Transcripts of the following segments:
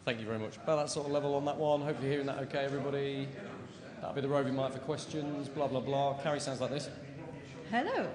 Thank you very much. About that sort of level on that one. Hopefully you're hearing that okay, everybody. That'll be the roving mic for questions, blah, blah, blah. Carrie sounds like this. Hello.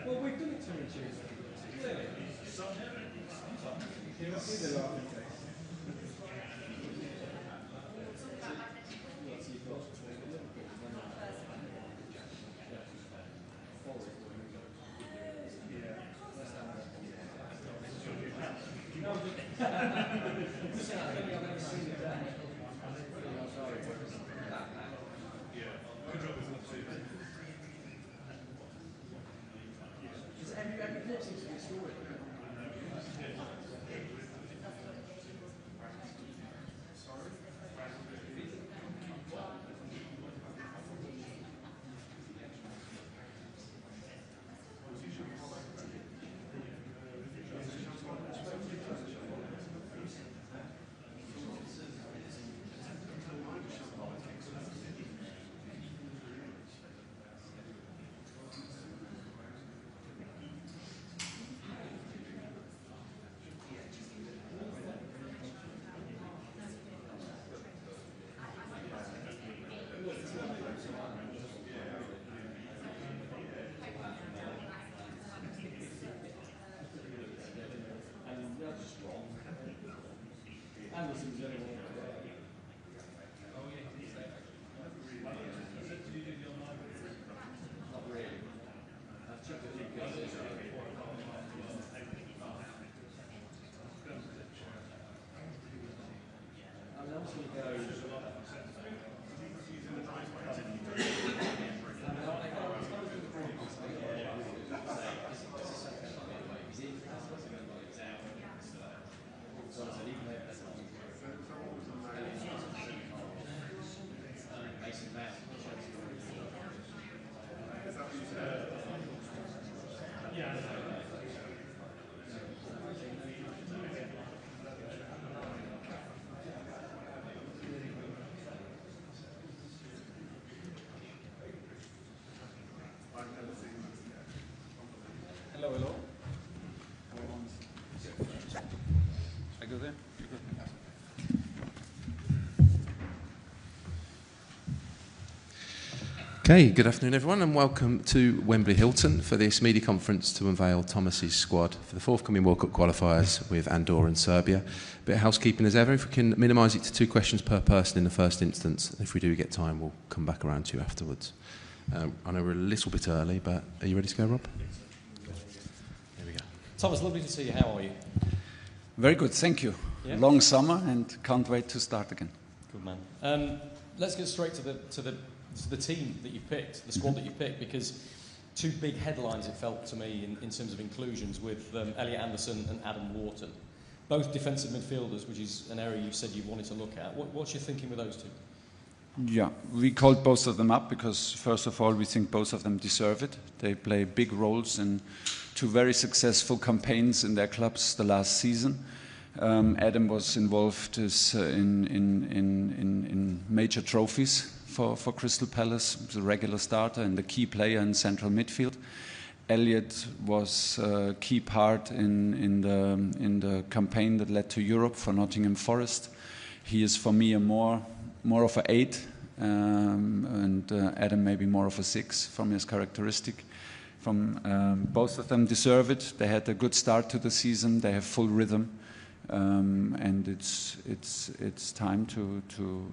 Well, we've done it to each other. Clearly. Hello, hello. I go there? You go there. Okay, good afternoon everyone and welcome to Wembley Hilton for this media conference to unveil Thomas's squad for the forthcoming World Cup qualifiers with Andorra and Serbia. Bit of housekeeping as ever, if we can minimise it to 2 questions per person in the first instance. If we do get time, we'll come back around to you afterwards. I know we're a little bit early, but are you ready to go, Rob? There we go. Thomas, lovely to see you. How are you? Very good, thank you. Yeah. Long summer and can't wait to start again. Good man. Let's get straight to the team that you picked, the squad that you picked, because 2 big headlines it felt to me in terms of inclusions with Elliot Anderson and Adam Wharton, both defensive midfielders, which is an area you've said you wanted to look at. What's your thinking with those 2? Yeah, we called both of them up because first of all we think both of them deserve it. They play big roles in 2 very successful campaigns in their clubs the last season. Adam was involved in major trophies for Crystal Palace. He was a regular starter and the key player in central midfield. Elliot was a key part in the campaign that led to Europe for Nottingham Forest. He is for me a more of an 8 and Adam maybe more of a 6 from his characteristic. Both of them deserve it. They had a good start to the season. They have full rhythm. And it's time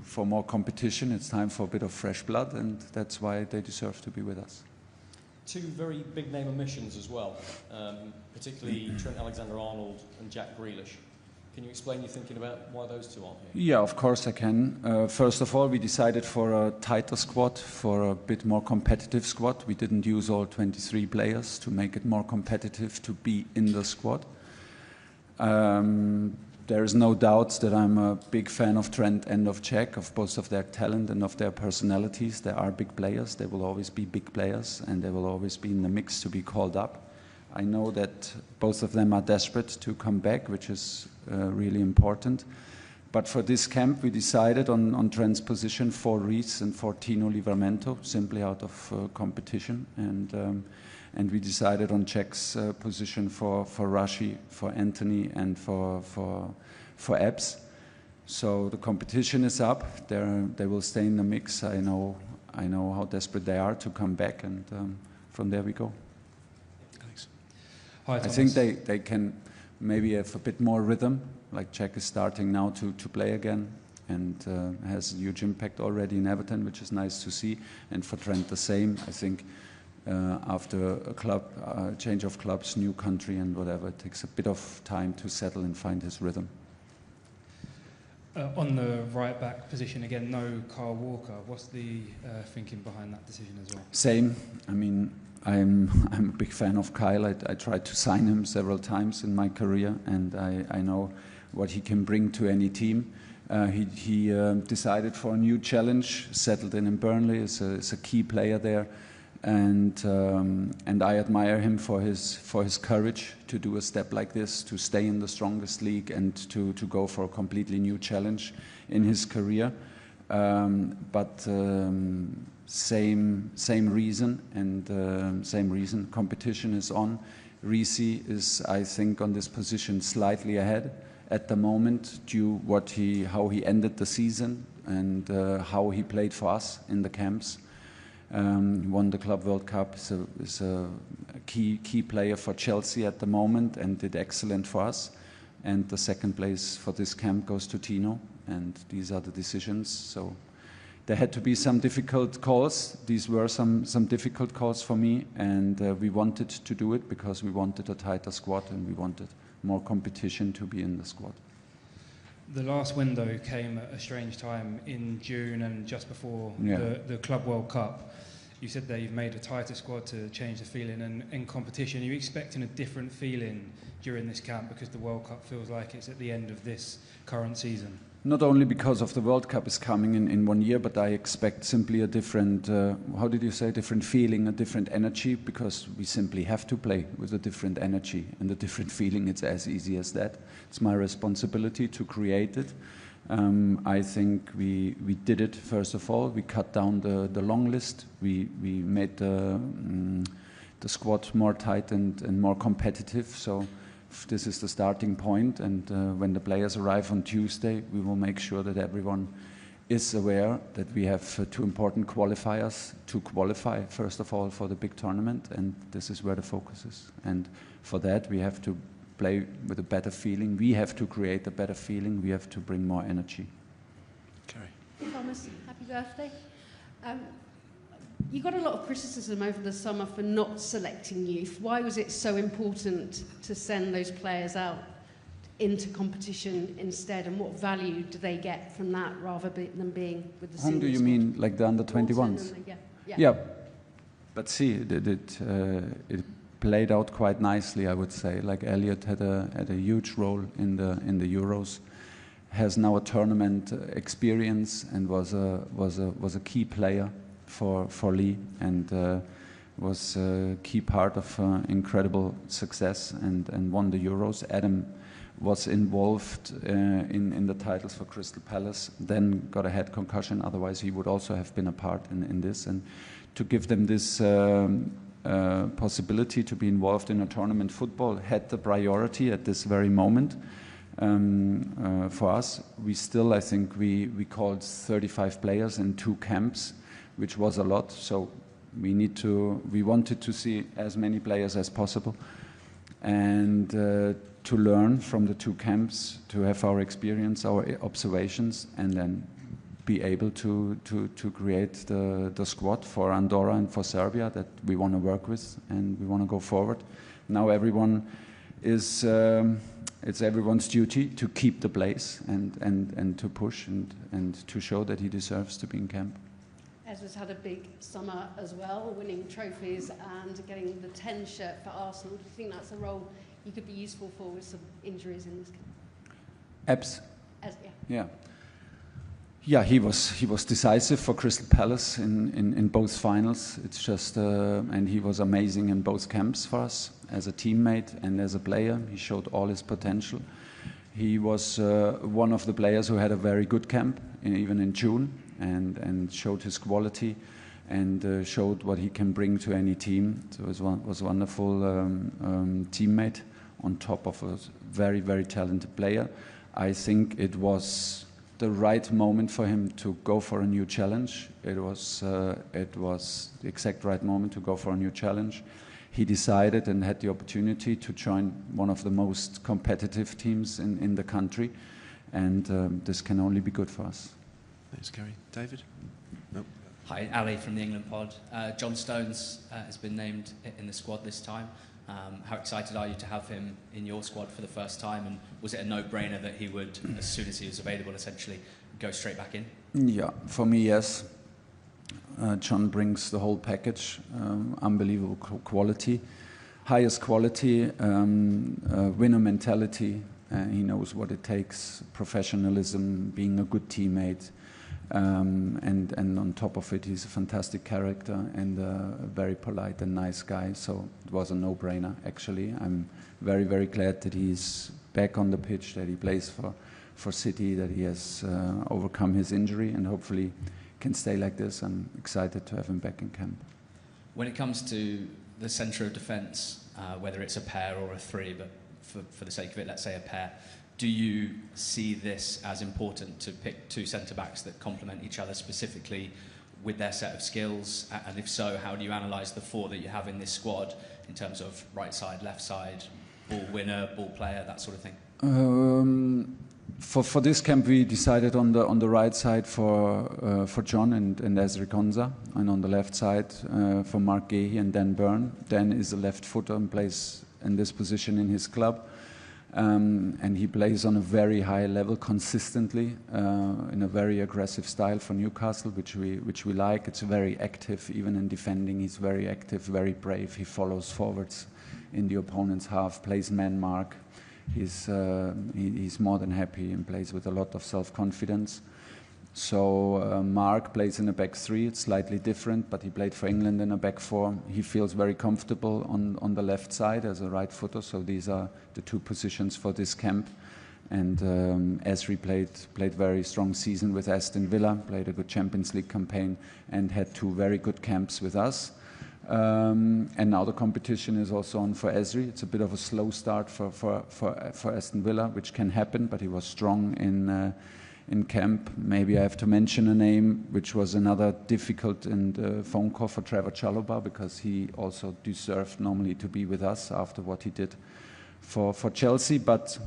for more competition. It's time for a bit of fresh blood, and that's why they deserve to be with us. 2 very big name omissions as well, particularly Trent Alexander-Arnold and Jack Grealish. Can you explain your thinking about why those 2 aren't here? Yeah, of course I can. First of all, we decided for a tighter squad, for a bit more competitive squad. We didn't use all 23 players to make it more competitive to be in the squad. There is no doubt that I'm a big fan of Trent and of Jack, of both of their talent and of their personalities. They are big players. They will always be big players and they will always be in the mix to be called up. I know that both of them are desperate to come back, which is really important. But for this camp, we decided on Trent's position for Reece and for Tino Livramento, simply out of competition. And we decided on Jack's position for Rashi, for Anthony, and for Ebbs. So the competition is up. They will stay in the mix. I know how desperate they are to come back, and from there we go. Thanks. Hi, I Thomas. think they can maybe have a bit more rhythm. Like Jack is starting now to play again, and has a huge impact already in Everton, which is nice to see. And for Trent the same. I think. After a change of clubs, new country and whatever, it takes a bit of time to settle and find his rhythm. On the right back position again, no Kyle Walker. What's the thinking behind that decision as well? Same. I mean, I'm a big fan of Kyle. I tried to sign him several times in my career, and I know what he can bring to any team. He decided for a new challenge, settled in Burnley, is a key player there. And I admire him for his courage to do a step like this, to stay in the strongest league and to go for a completely new challenge in his career. But same reason and same reason. Competition is on. Reece is, I think, on this position slightly ahead at the moment due how he ended the season and how he played for us in the camps. Won the Club World Cup, is a key player for Chelsea at the moment and did excellent for us. And the second place for this camp goes to Tino, and these are the decisions. So there had to be some difficult calls. These were some difficult calls for me, and we wanted to do it because we wanted a tighter squad and we wanted more competition to be in the squad. The last window came at a strange time in June and just before the Club World Cup. You said that you've made a tighter squad to change the feeling, and in competition, are you expecting a different feeling during this camp because the World Cup feels like it's at the end of this current season? Not only because of the World Cup is coming in 1 year, but I expect simply a different, how did you say, different feeling, a different energy, because we simply have to play with a different energy and a different feeling. It's as easy as that. It's my responsibility to create it. I think we did it, first of all. We cut down the long list. We made the squad more tight and more competitive. So this is the starting point, and when the players arrive on Tuesday, we will make sure that everyone is aware that we have 2 important qualifiers to qualify, first of all, for the big tournament, and this is where the focus is. And for that, we have to play with a better feeling. We have to create a better feeling. We have to bring more energy. Kerry. Thomas, happy birthday. You got a lot of criticism over the summer for not selecting youth. Why was it so important to send those players out into competition instead, and what value do they get from that rather than being with the senior Whom do you squad? mean, like the under-21s? Yeah, but see, it played out quite nicely, I would say. Like Elliot had a huge role in the Euros, has now a tournament experience, and was a key player for Lee, and was a key part of incredible success, and won the Euros. Adam was involved in the titles for Crystal Palace, then got a head concussion, otherwise he would also have been a part in this. And to give them this possibility to be involved in a tournament football had the priority at this very moment. For us, we still, I think we called 35 players in 2 camps, which was a lot, so we wanted to see as many players as possible, and to learn from the 2 camps, to have our experience, our observations, and then be able to create the squad for Andorra and for Serbia that we want to work with and we want to go forward. Now everyone is, it's everyone's duty to keep the place and to push and to show that he deserves to be in camp. Ezra's had a big summer as well, winning trophies and getting the 10 shirt for Arsenal. Do you think that's a role you could be useful for with some injuries in this game? Yeah, he was decisive for Crystal Palace in both finals. It's just, and he was amazing in both camps for us as a teammate and as a player. He showed all his potential. He was one of the players who had a very good camp, even in June, and showed his quality and showed what he can bring to any team. So it was a wonderful teammate on top of a very, very talented player. I think it was the right moment for him to go for a new challenge. It was the exact right moment to go for a new challenge. He decided and had the opportunity to join one of the most competitive teams in the country, and this can only be good for us. Thanks, Kerry. David? Nope. Hi, Ali from the England pod. John Stones has been named in the squad this time. How excited are you to have him in your squad for the first time, and was it a no-brainer that he would, as soon as he was available, essentially go straight back in? Yeah, for me, yes. John brings the whole package, unbelievable quality, highest quality, winner mentality. He knows what it takes, professionalism, being a good teammate, and on top of it, he's a fantastic character and a very polite and nice guy. So it was a no-brainer, actually. I'm very, very glad that he's back on the pitch, that he plays for City, that he has overcome his injury and hopefully can stay like this. I'm excited to have him back in camp. When it comes to the centre of defence, whether it's a pair or a 3, but for the sake of it, let's say a pair, do you see this as important to pick 2 centre-backs that complement each other specifically with their set of skills? And if so, how do you analyse the 4 that you have in this squad in terms of right side, left side, ball winner, ball player, that sort of thing? For this camp, we decided on the right side for John and Jarrel Quansah, and on the left side for Mark Gahey and Dan Burn. Dan is a left footer and plays in this position in his club. And he plays on a very high level consistently in a very aggressive style for Newcastle, which we like. It's very active, even in defending. He's very active, very brave. He follows forwards in the opponent's half, plays man mark. He's more than happy and plays with a lot of self-confidence. So Mark plays in a back three. It's slightly different, but he played for England in a back four. He feels very comfortable on the left side as a right footer. So these are the two positions for this camp. And Esri played very strong season with Aston Villa, played a good Champions League campaign, and had two very good camps with us. And now the competition is also on for Esri. It's a bit of a slow start for Aston Villa, which can happen, but he was strong in camp. Maybe I have to mention a name, which was another difficult and phone call for Trevor Chalobah, because he also deserved normally to be with us after what he did for Chelsea. But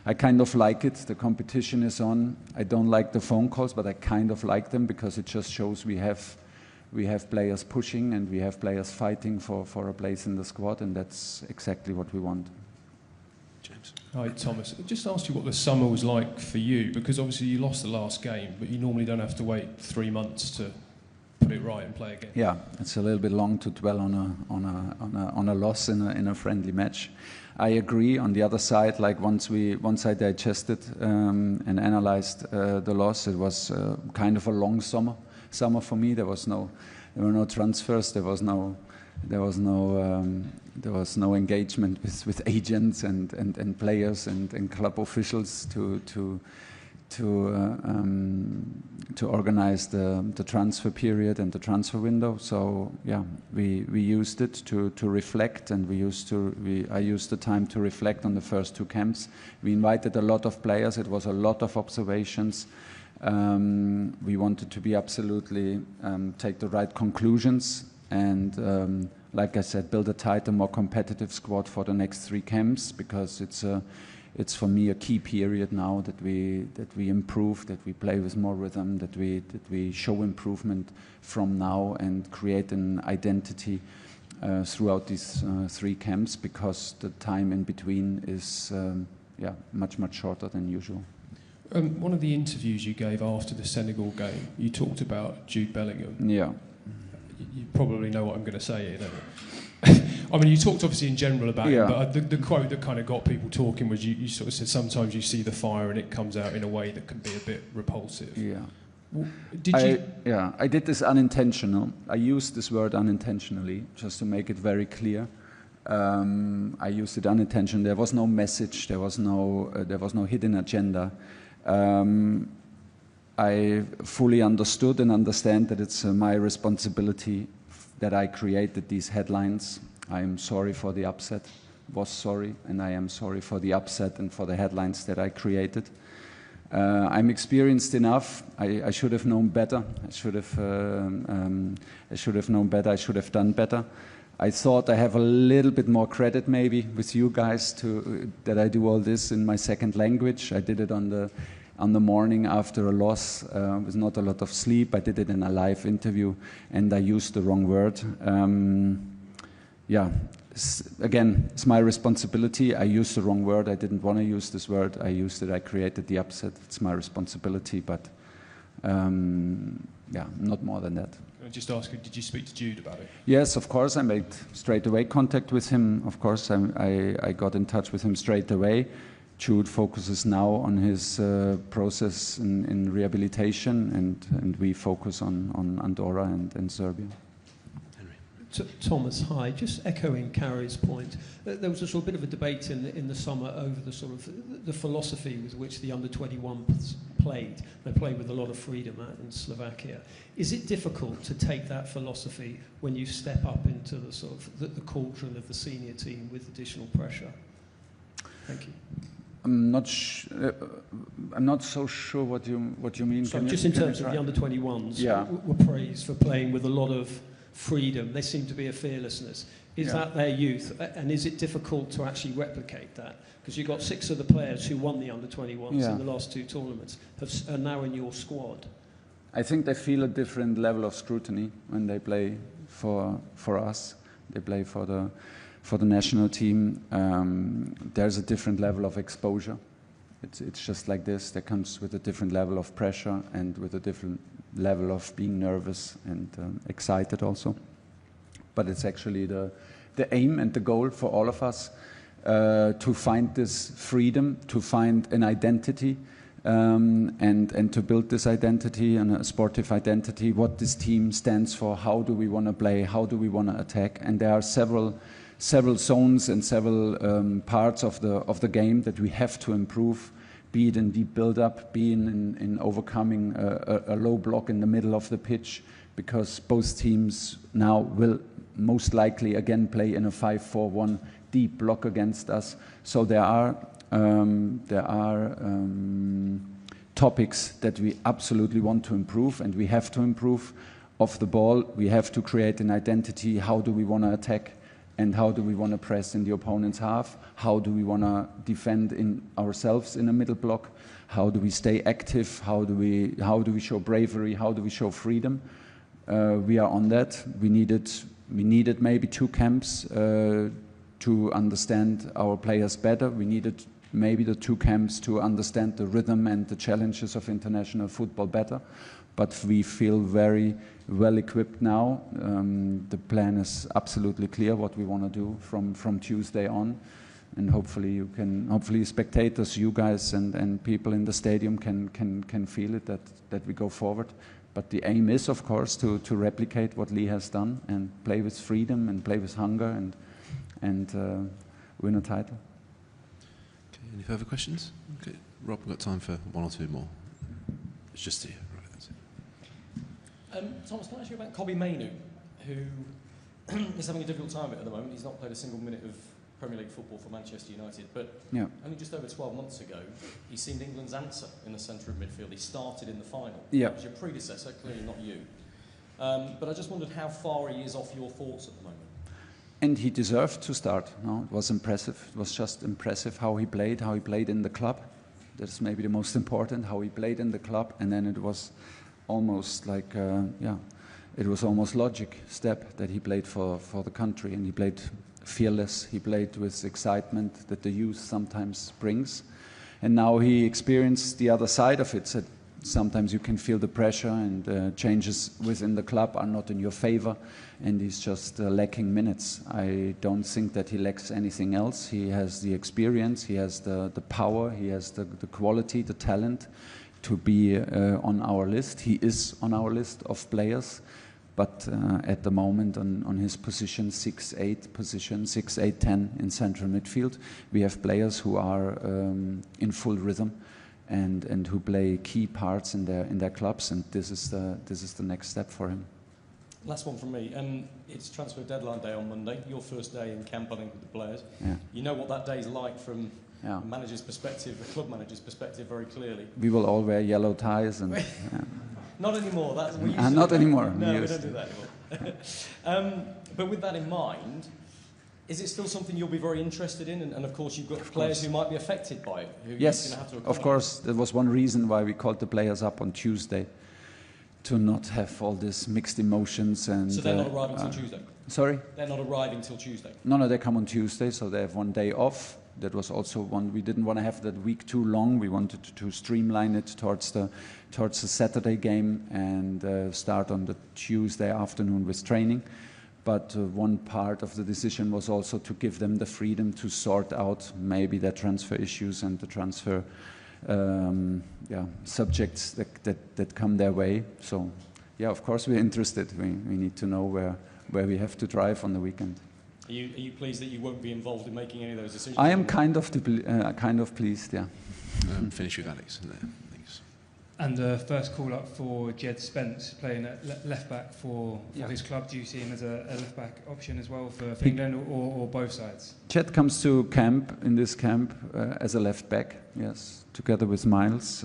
I kind of like it. The competition is on. I don't like the phone calls, but I kind of like them, because it just shows we have players pushing and we have players fighting for a place in the squad, and that's exactly what we want. James. Hi, Thomas. Just asked you what the summer was like for you, because obviously you lost the last game, but you normally don't have to wait 3 months to put it right and play again. Yeah, it's a little bit long to dwell on a loss in a friendly match. I agree. On the other side, like once I digested and analyzed the loss, it was kind of a long summer for me. There were no transfers. There was no engagement with agents and players and club officials to organize the transfer period and the transfer window. So yeah, we used it to reflect, and I used the time to reflect on the first two camps. We invited a lot of players. It was a lot of observations. We wanted to be absolutely take the right conclusions, and like I said, build a tighter, more competitive squad for the next 3 camps, because it's for me a key period now that we improve, that we play with more rhythm, that we show improvement from now and create an identity throughout these 3 camps, because the time in between is much shorter than usual. One of the interviews you gave after the Senegal game, you talked about Jude Bellingham. Yeah. You probably know what I'm going to say here, don't you? I mean, you talked obviously in general about him, but the quote that kind of got people talking was you sort of said sometimes you see the fire and it comes out in a way that can be a bit repulsive. Yeah. Did you? Yeah, I did this unintentional. I used this word unintentionally, just to make it very clear. I used it unintentionally. There was no message. There was no hidden agenda. I fully understood and understand that it's my responsibility that I created these headlines. I am sorry for the upset, was sorry, and I am sorry for the upset and for the headlines that I created. I'm experienced enough. I should have known better. I should have known better. I should have done better. I thought I have a little bit more credit maybe with you guys that I do all this in my second language. I did it on the morning after a loss with not a lot of sleep. I did it in a live interview, and I used the wrong word. Again, it's my responsibility. I used the wrong word. I didn't want to use this word. I used it. I created the upset. It's my responsibility, but not more than that. Can I just ask you, did you speak to Jude about it? Yes, of course. I made straight away contact with him. Of course, I got in touch with him straight away. Jude focuses now on his process in rehabilitation, and we focus on Andorra and Serbia. Thomas, hi. Just echoing Carrie's point, there was a sort of bit of a debate in the summer over the sort of the philosophy with which the under-21s played. They played with a lot of freedom out in Slovakia. Is it difficult to take that philosophy when you step up into the sort of the cauldron of the senior team with additional pressure? Thank you. I'm not so sure what you mean. So just in terms of the under-21s, were praised for playing with a lot of freedom. There seemed to be a fearlessness. Is that their youth? And is it difficult to actually replicate that? Because you've got 6 of the players who won the under-21s in the last 2 tournaments are now in your squad. I think they feel a different level of scrutiny when they play for us. They play for for the national team, there's a different level of exposure. It's just like this. That comes with a different level of pressure and with a different level of being nervous and excited also. But it's actually the aim and the goal for all of us to find this freedom, to find an identity, and to build this identity and a sportive identity, what this team stands for, how do we want to play, how do we want to attack. And there are several zones and several parts of the game that we have to improve, be it in deep build-up, be in overcoming a low block in the middle of the pitch, because both teams now will most likely again play in a 5-4-1 deep block against us. So there are topics that we absolutely want to improve, and we have to improve. Off the ball, we have to create an identity. How do we want to attack, and how do we want to press in the opponent's half? How do we want to defend in ourselves in a middle block? How do we stay active? How do we show bravery? How do we show freedom? We are on that. We needed maybe 2 camps to understand our players better. We needed maybe the 2 camps to understand the rhythm and the challenges of international football better. But we feel very well equipped now. The plan is absolutely clear what we want to do from Tuesday on. And hopefully spectators, you guys and people in the stadium can feel it, that we go forward. But the aim is, of course, to replicate what Lee has done and play with freedom and play with hunger and win a title. Okay, any further questions? Okay, Rob, we've got time for 1 or 2 more. It's just here. Right, that's it. Thomas, can I ask you about Kobbie Mainoo, who is having a difficult time of it at the moment? He's not played a single minute of Premier League football for Manchester United, but only just over 12 months ago, he seemed England's answer in the centre of midfield. He started in the final. Yeah. That was your predecessor, clearly not you. But I just wondered how far he is off your thoughts at the moment. And he deserved to start. No, it was impressive. It was just impressive how he played in the club. That's maybe the most important, how he played in the club. And then it was almost like, it was almost logic step that he played for the country, and he played fearless. He played with excitement that the youth sometimes brings. And now he experienced the other side of it. So sometimes you can feel the pressure, and changes within the club are not in your favor, and he's just lacking minutes. I don't think that he lacks anything else. He has the experience, he has the power, he has the quality, the talent to be on our list. He is on our list of players. But at the moment on his position, 6-8, 10 in central midfield, we have players who are in full rhythm and who play key parts in their clubs, and this is the next step for him. Last one from me. It's transfer deadline day on Monday, your first day in camp, I think, with the players. Yeah. You know what that day is like from a manager's perspective, a club manager's perspective, very clearly. We will all wear yellow ties and... Not anymore. Not anymore. No, we don't do that anymore. But with that in mind, is it still something you'll be very interested in? And of course, you've got players who might be affected by it. Who yes, you're going to have to of course. There was one reason why we called the players up on Tuesday, to not have all these mixed emotions. And so they're not arriving till Tuesday? Sorry? They're not arriving till Tuesday? No, they come on Tuesday, so they have one day off. That was also one. We didn't want to have that week too long. We wanted to streamline it towards the Saturday game and start on the Tuesday afternoon with training. But one part of the decision was also to give them the freedom to sort out maybe their transfer issues and the transfer subjects that come their way. So, of course we're interested. We need to know where we have to drive on the weekend. Are you pleased that you won't be involved in making any of those decisions? I am kind of pleased, yeah. Finish with Alex. Thanks. And the first call up for Jed Spence playing at left back for his club. Do you see him as a left back option as well for England, or both sides? Jed comes to this camp as a left back, yes, together with Miles.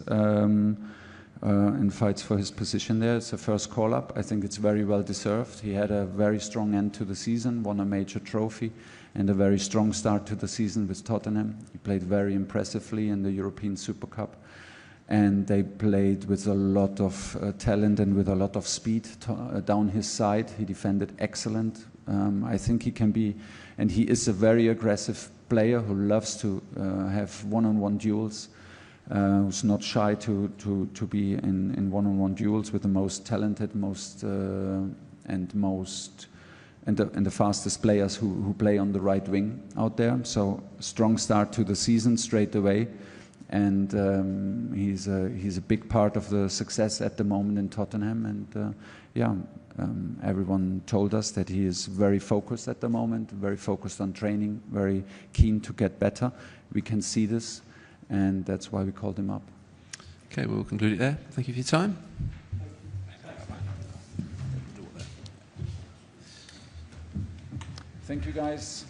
And fights for his position there. It's the first call-up. I think it's very well deserved. He had a very strong end to the season, won a major trophy, and a very strong start to the season with Tottenham. He played very impressively in the European Super Cup, and they played with a lot of talent and with a lot of speed down his side. He defended excellent, I think he can be, and he is a very aggressive player who loves to have one-on-one duels, who's not shy to be in one-on-one duels with the most talented, and the fastest players who play on the right wing out there. So strong start to the season straight away, and he's a big part of the success at the moment in Tottenham. And everyone told us that he is very focused at the moment, very focused on training, very keen to get better. We can see this, and that's why we called him up. Okay, we'll conclude it there. Thank you for your time. Thank you, guys.